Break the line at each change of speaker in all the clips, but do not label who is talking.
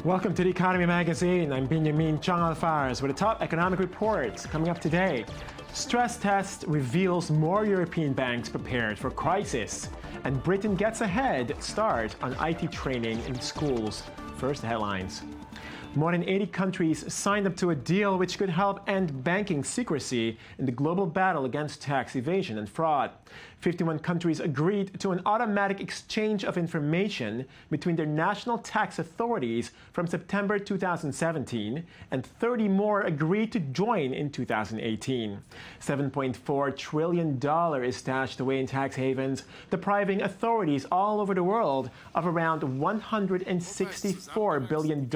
Welcome to the Economy Magazine. I'm Benjamin Chang Alfares with the top economic reports coming up today. Stress test reveals more European banks prepared for crisis. And Britain gets a head start on IT training in schools. First, the headlines. More than 80 countries signed up to a deal which could help end banking secrecy in the global battle against tax evasion and fraud. 51 countries agreed to an automatic exchange of information between their national tax authorities from September 2017, and 30 more agreed to join in 2018. $7.4 trillion is stashed away in tax havens, depriving authorities all over the world of around $164 billion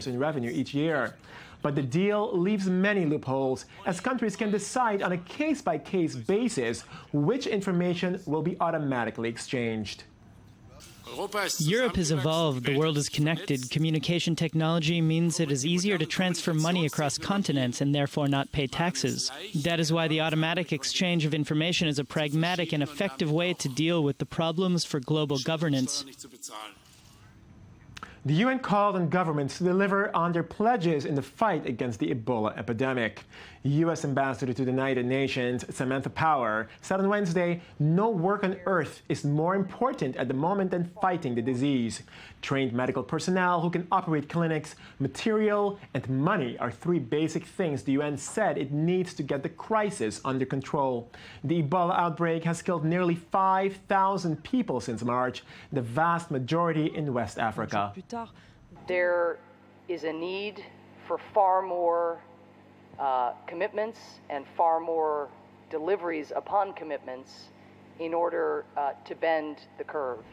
in revenue each year. But the deal leaves many loopholes, as countries can decide on a case-by-case basis which information will be automatically exchanged.
Europe has evolved, the world is connected. Communication technology means it is easier to transfer money across continents and therefore not pay taxes. That is why the automatic exchange of information is a pragmatic and effective way to deal with the problems for global governance.
The UN called on governments to deliver on their pledges in the fight against the Ebola epidemic. U.S. Ambassador to the United Nations, Samantha Power, said on Wednesday, no work on earth is more important at the moment than fighting the disease. Trained medical personnel who can operate clinics, material, and money are three basic things the UN said it needs to get the crisis under control. The Ebola outbreak has killed nearly 5,000 people since March, the vast majority in West Africa.
There is a need for far more commitments and far more deliveries upon commitments in order to bend the curve.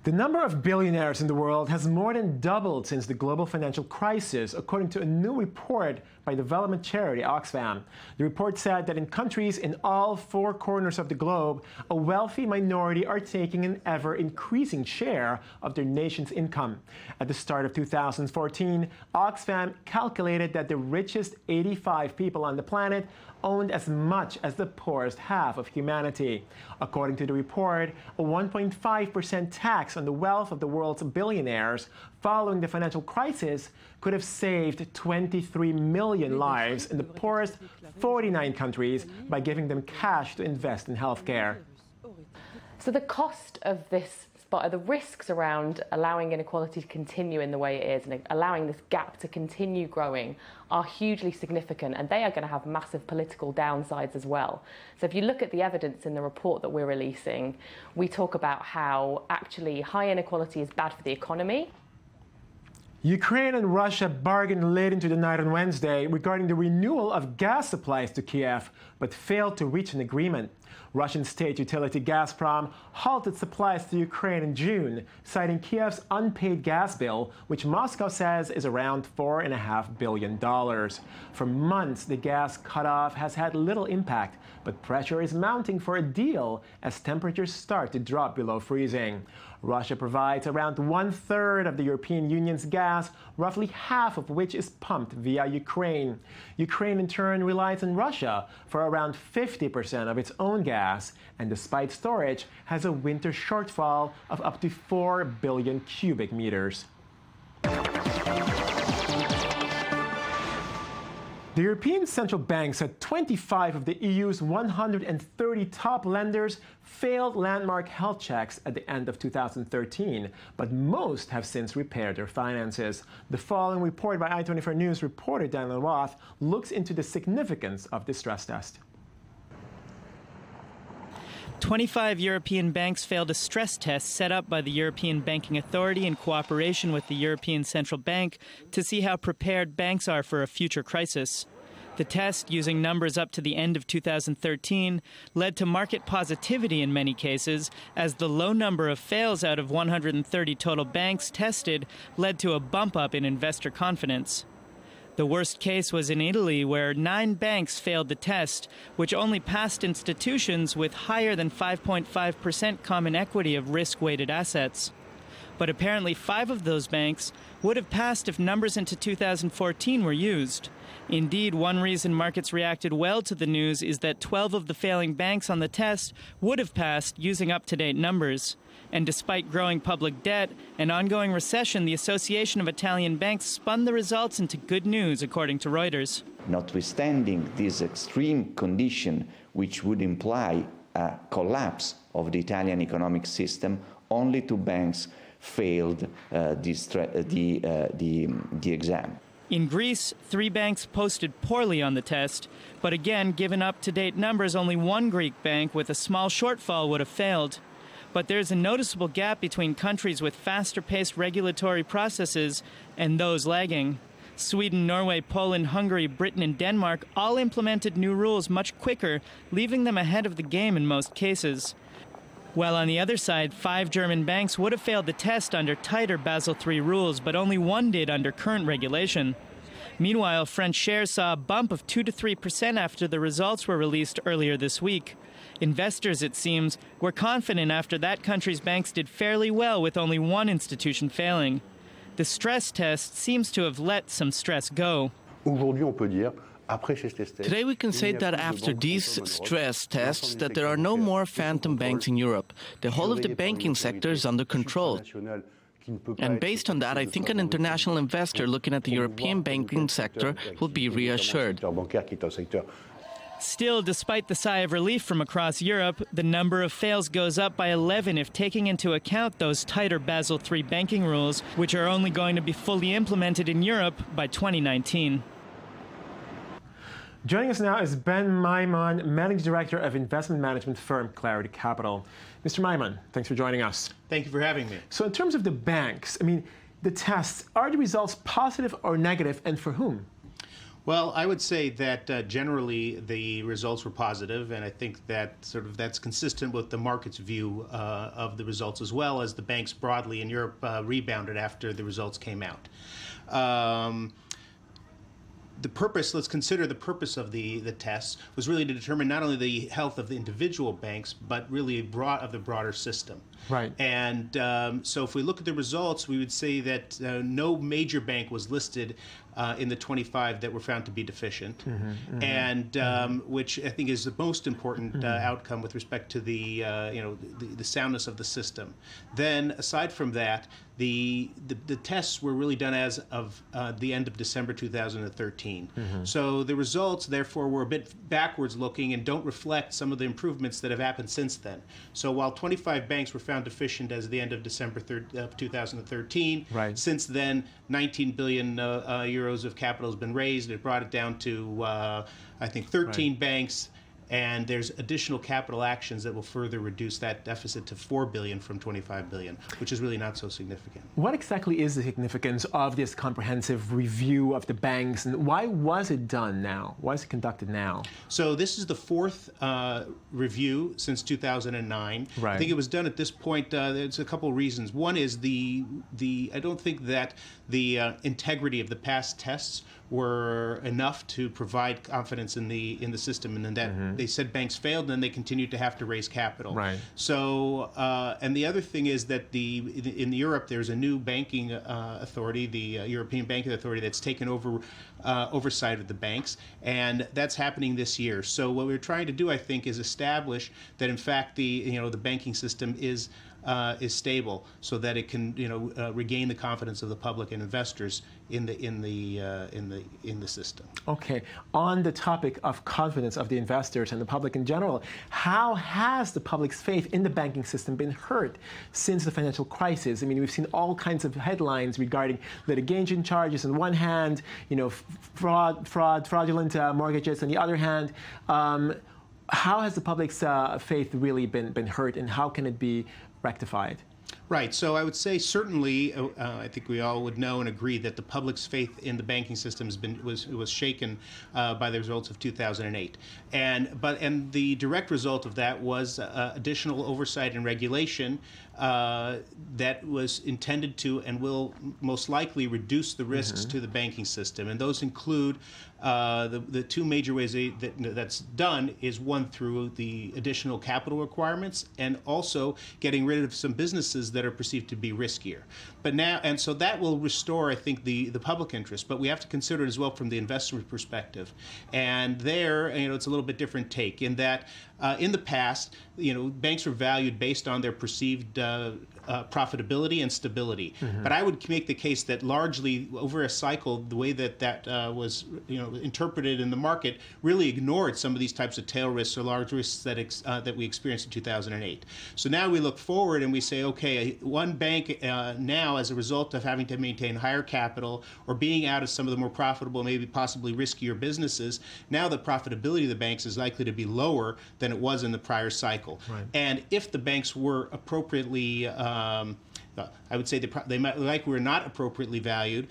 The number of billionaires in the world has more than doubled since the global financial crisis, according to a new report by development charity Oxfam. The report said that in countries in all four corners of the globe, a wealthy minority are taking an ever-increasing share of their nation's income. At the start of 2014, Oxfam calculated that the richest 85 people on the planet owned as much as the poorest half of humanity. According to the report, a 1.5% tax on the wealth of the world's billionaires following the financial crisis could have saved 23 million lives in the poorest 49 countries by giving them cash to invest in healthcare.
So the cost of this, the risks around allowing inequality to continue in the way it is and allowing this gap to continue growing are hugely significant, and they are going to have massive political downsides as well. So if you look at the evidence in the report that we're releasing, we talk about how actually high inequality is bad for the economy.
Ukraine and Russia bargained late into the night on Wednesday regarding the renewal of gas supplies to Kiev, but failed to reach an agreement. Russian state utility Gazprom halted supplies to Ukraine in June, citing Kiev's unpaid gas bill, which Moscow says is around $4.5 billion. For months, the gas cutoff has had little impact, but pressure is mounting for a deal as temperatures start to drop below freezing. Russia provides around 1/3 of the European Union's gas, roughly half of which is pumped via Ukraine. Ukraine, in turn, relies on Russia for around 50% of its own gas, and despite storage, has a winter shortfall of up to 4 billion cubic meters. The European Central Bank said 25 of the EU's 130 top lenders failed landmark health checks at the end of 2013, but most have since repaired their finances. The following report by I24 News reporter Daniel Roth looks into the significance of this stress test.
25 European banks failed a stress test set up by the European Banking Authority in cooperation with the European Central Bank to see how prepared banks are for a future crisis. The test, using numbers up to the end of 2013, led to market positivity in many cases, as the low number of fails out of 130 total banks tested led to a bump up in investor confidence. The worst case was in Italy, where 9 banks failed the test, which only passed institutions with higher than 5.5% common equity of risk-weighted assets. But apparently 5 of those banks would have passed if numbers into 2014 were used. Indeed, one reason markets reacted well to the news is that 12 of the failing banks on the test would have passed using up-to-date numbers. And despite growing public debt and ongoing recession, the Association of Italian Banks spun the results into good news, according to Reuters.
Notwithstanding this extreme condition, which would imply a collapse of the Italian economic system, only 2 banks failed the exam.
In Greece, 3 banks posted poorly on the test, but again, given up-to-date numbers, only 1 Greek bank with a small shortfall would have failed. But there's a noticeable gap between countries with faster-paced regulatory processes and those lagging. Sweden, Norway, Poland, Hungary, Britain, and Denmark all implemented new rules much quicker, leaving them ahead of the game in most cases. While on the other side, 5 German banks would have failed the test under tighter Basel III rules, but only 1 did under current regulation. Meanwhile, French shares saw a bump of 2 to 3% after the results were released earlier this week. Investors, it seems, were confident after that country's banks did fairly well with only 1 institution failing. The stress test seems to have let some stress go.
Today we can say that after these stress tests that there are no more phantom banks in Europe. The whole of the banking sector is under control. And based on that, I think an international investor looking at the European banking sector will be reassured.
Still, despite the sigh of relief from across Europe, the number of fails goes up by 11 if taking into account those tighter Basel III banking rules, which are only going to be fully implemented in Europe by 2019.
Joining us now is Ben Maimon, Managing Director of investment management firm Clarity Capital. Mr. Maimon, thanks for joining us.
Thank you for having me.
So in terms of the banks, the tests, are the results positive or negative, and for whom?
Well, I would say that generally the results were positive, and I think that that's consistent with the market's view of the results, as well as the banks broadly in Europe rebounded after the results came out. Let's consider the purpose of the tests was really to determine not only the health of the individual banks, but really of the broader system.
Right.
And so if we look at the results, we would say that no major bank was listed in the 25 that were found to be deficient, and which I think is the most important outcome with respect to the soundness of the system. Then, aside from that, the tests were really done as of the end of December 2013. So the results, therefore, were a bit backwards looking and don't reflect some of the improvements that have happened since then. So while 25 banks were found deficient as of the end of December 2013,
right.
Since then, 19 billion euros of capital has been raised. It brought it down to, I think, 13 right. banks. And there's additional capital actions that will further reduce that deficit to 4 billion from 25 billion, which is really not so significant.
What exactly is the significance of this comprehensive review of the banks, and why was it done now? Why is it conducted now?
So this is the 4th review since 2009.
Right.
I think it was done at this point. There's a couple of reasons. One is I don't think that the integrity of the past tests were enough to provide confidence in the system, and then that they said banks failed, and then they continued to have to raise capital.
Right.
So, and the other thing is that in Europe there's a new banking authority, the European Banking Authority, that's taken over oversight of the banks, and that's happening this year. So what we're trying to do, I think, is establish that in fact the banking system is stable, so that it can regain the confidence of the public and investors in the system.
Okay. On the topic of confidence of the investors and the public in general, how has the public's faith in the banking system been hurt since the financial crisis? We've seen all kinds of headlines regarding litigation charges on one hand, fraudulent mortgages on the other hand. How has the public's faith really been hurt, and how can it be rectified?
Right. So I would say certainly, I think we all would know and agree that the public's faith in the banking system was shaken by the results of 2008, and the direct result of that was additional oversight and regulation that was intended to and will most likely reduce the risks to the banking system, and those include the 2 major ways that's done is one through the additional capital requirements, and also getting rid of some businesses that are perceived to be riskier. But now, and so that will restore, I think, the public interest. But we have to consider it as well from the investor perspective. And there, it's a little bit different take in that in the past, banks were valued based on their perceived profitability and stability. But I would make the case that largely over a cycle, the way that was interpreted in the market really ignored some of these types of tail risks or large risks that we experienced in 2008. So now we look forward and we say, okay, one bank now, as a result of having to maintain higher capital or being out of some of the more profitable, maybe possibly riskier businesses, now the profitability of the banks is likely to be lower than it was in the prior cycle.
Right.
And if the banks were appropriately, I would say they might were not appropriately valued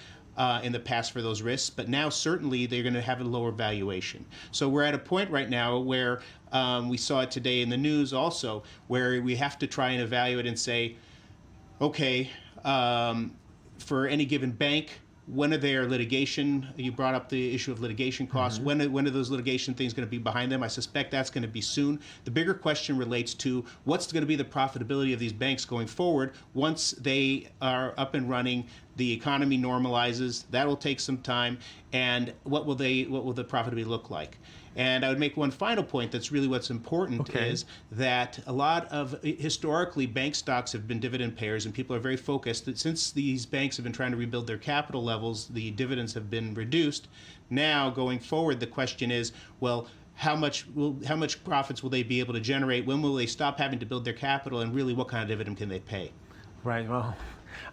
in the past for those risks, but now certainly they're going to have a lower valuation. So we're at a point right now where we saw it today in the news also, where we have to try and evaluate and say, okay, for any given bank, when are their litigation? You brought up the issue of litigation costs. When are those litigation things going to be behind them? I suspect that's going to be soon. The bigger question relates to what's going to be the profitability of these banks going forward once they are up and running. The economy normalizes. That will take some time. And what will the profitability look like? And I would make one final point that's really what's important is that a lot of, historically, bank stocks have been dividend payers, and people are very focused that since these banks have been trying to rebuild their capital levels, the dividends have been reduced. Now, going forward, the question is, well, how much profits will they be able to generate? When will they stop having to build their capital, and really what kind of dividend can they pay?
Right, well,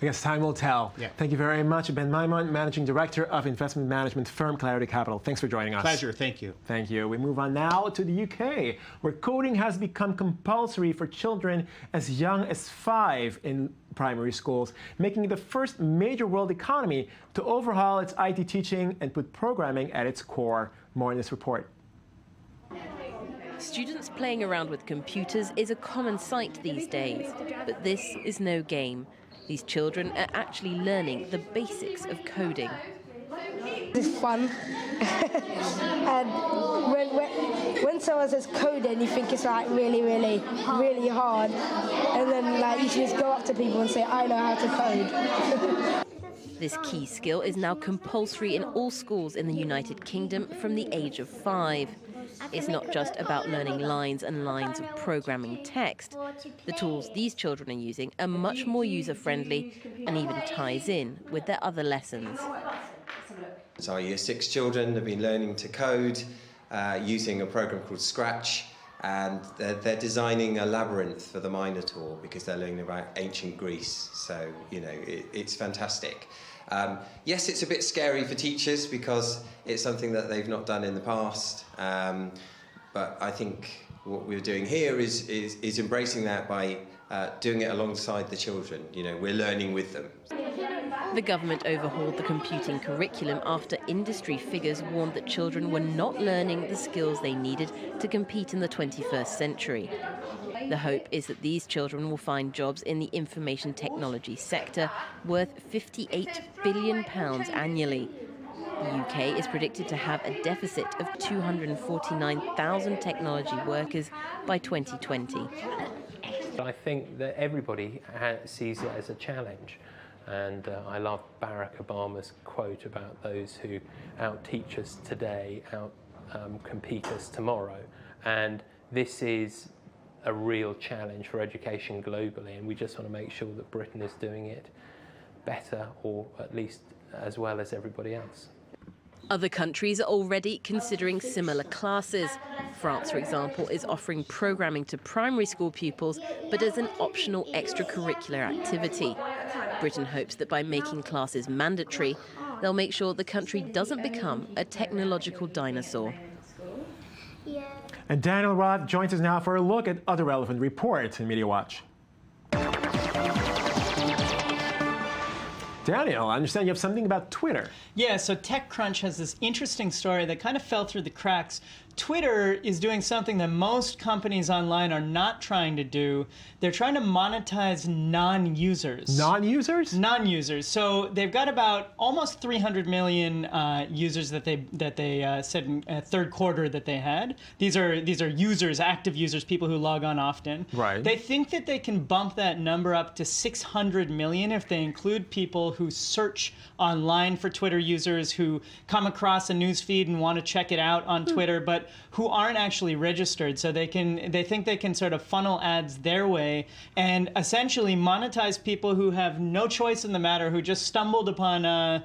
I guess time will tell.
Yeah.
Thank you very much, Ben Maimon, Managing Director of investment management firm Clarity Capital. Thanks for joining us.
Pleasure, thank you.
Thank you. We move on now to the UK, where coding has become compulsory for children as young as 5 in primary schools, making it the first major world economy to overhaul its IT teaching and put programming at its core. More in this report.
Students playing around with computers is a common sight these days, but this is no game. These children are actually learning the basics of coding.
It's fun. And when someone says coding, you think it's like really, really, really hard. And then you should just go up to people and say, I know how to code.
This key skill is now compulsory in all schools in the United Kingdom from the age of 5. It's not just about learning lines and lines of programming text. The tools these children are using are much more user-friendly and even ties in with their other lessons.
So our Year 6 children have been learning to code using a program called Scratch, and they're designing a labyrinth for the Minotaur because they're learning about ancient Greece. So, it's fantastic. Yes, it's a bit scary for teachers because it's something that they've not done in the past. But I think what we're doing here is embracing that by doing it alongside the children. We're learning with them.
The government overhauled the computing curriculum after industry figures warned that children were not learning the skills they needed to compete in the 21st century. The hope is that these children will find jobs in the information technology sector worth £58 billion annually. The UK is predicted to have a deficit of 249,000 technology workers by 2020.
I think that everybody sees it as a challenge. And I love Barack Obama's quote about those who out-teach us today, out-compete us tomorrow. And this is a real challenge for education globally, and we just want to make sure that Britain is doing it better, or at least as well as everybody else.
Other countries are already considering similar classes. France, for example, is offering programming to primary school pupils, but as an optional extracurricular activity. Britain hopes that by making classes mandatory, they'll make sure the country doesn't become a technological dinosaur.
And Daniel Roth joins us now for a look at other relevant reports in Media Watch. Daniel, I understand you have something about Twitter.
Yeah, so TechCrunch has this interesting story that kind of fell through the cracks. Twitter is doing something that most companies online are not trying to do. They're trying to monetize non-users.
Non-users?
Non-users. So they've got about almost 300 million users that they said in third quarter that they had. These are users, active users, people who log on often.
Right.
They think that they can bump that number up to 600 million if they include people who search online for Twitter users, who come across a news feed and want to check it out on Twitter, but who aren't actually registered. So they think they can sort of funnel ads their way and essentially monetize people who have no choice in the matter, who just stumbled upon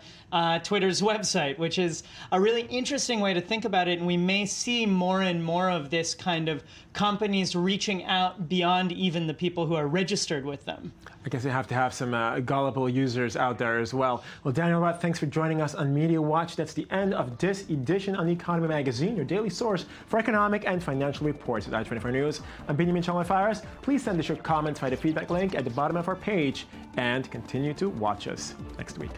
Twitter's website, which is a really interesting way to think about it. And we may see more and more of this kind of companies reaching out beyond even the people who are registered with them.
I guess you have to have some gullible users out there as well. Well, Daniel Rutt, thanks for joining us on Media Watch. That's the end of this edition on Economy Magazine, your daily source for economic and financial reports at I24 News. I'm Benjamin Chong-Faris. Please send us your comments via the feedback link at the bottom of our page and continue to watch us next week.